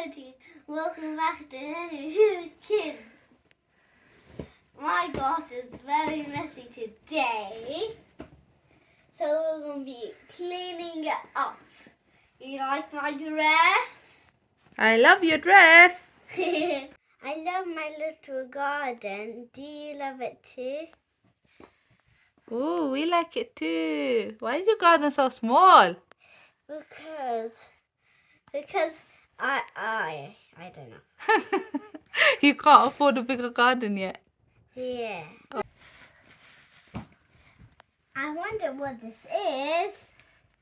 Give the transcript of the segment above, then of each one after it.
everybody, welcome back to Henry Hoover Kids. My grass is very messy today, so we're going to be cleaning it up. You like my dress? I love your dress. I love my little garden. Do you love it too? Oh, we like it too. Why is your garden so small? Because I don't know. You can't afford a bigger garden yet. Yeah. Oh. I wonder what this is.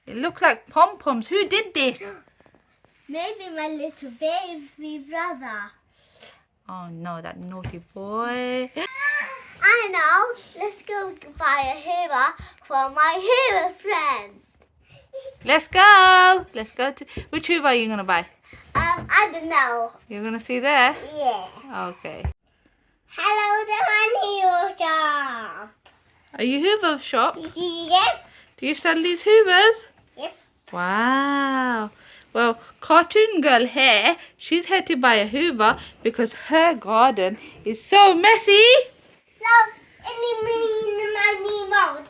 It looks like pom-poms. Who did this? Maybe my little baby brother. Oh no, that naughty boy. I know. Let's go buy a Hoover for my Hoover friend. Let's go. Let's go to... Which Hoover are you going to buy? I don't know. You're going to see there? Yeah. Okay. Hello, the Hoover shop. Are you Hoover shop? Yep. Do you sell these Hoovers? Yep. Wow. Well, Cartoon Girl here, she's here to buy a Hoover because her garden is so messy. No, any mini money mo.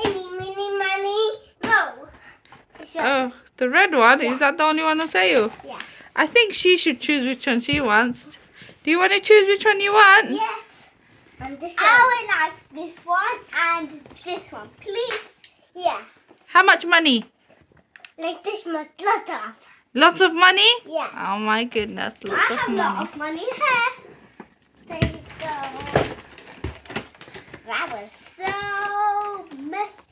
Any mini money mo. Oh, the red one? Yeah. Is that the only one on sale? Yeah. I think she should choose which one she wants. Do you want to choose which one you want? Yes. And this one. I would like this one and this one, please. Yeah. How much money? Like this much, lot of. Lots of money? Yeah. Oh my goodness, lots of money. I have a lot of money here. There you go. That was so messy.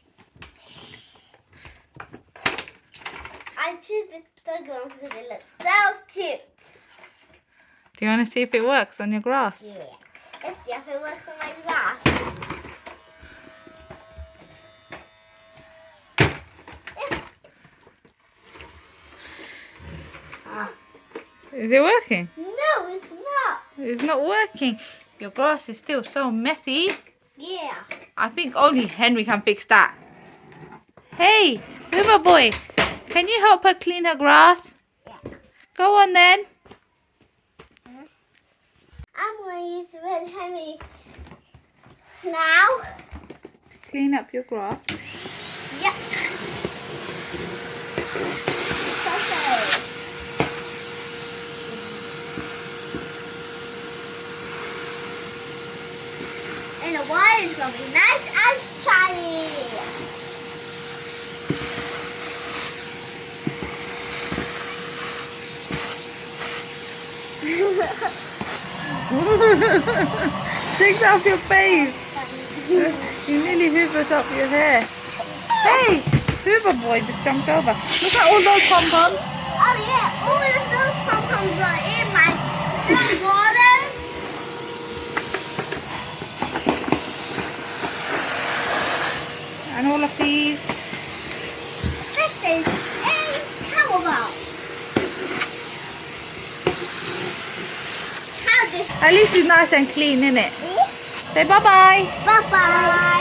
I choose this dog one because it looks so cute. Do you want to see if it works on your grass? Yeah. Let's see if it works on my grass. Is it working? No, it's not. It's not working. Your grass is still so messy. Yeah. I think only Henry can fix that. Hey, Hoover boy, can you help her clean her grass? Yeah. Go on then. I'm going to use Red Henry now. To clean up your grass. Yep. Okay. And the water is going to be nice and shiny. Take that off your face. You nearly hoovered up your hair. Hey, Hoover boy just jumped over. Look at all those pom-poms. Oh yeah, all of those pom-poms are in my water. And all of these. This is a towel ball. At least it's nice and clean, isn't it? Say bye-bye. Bye-bye.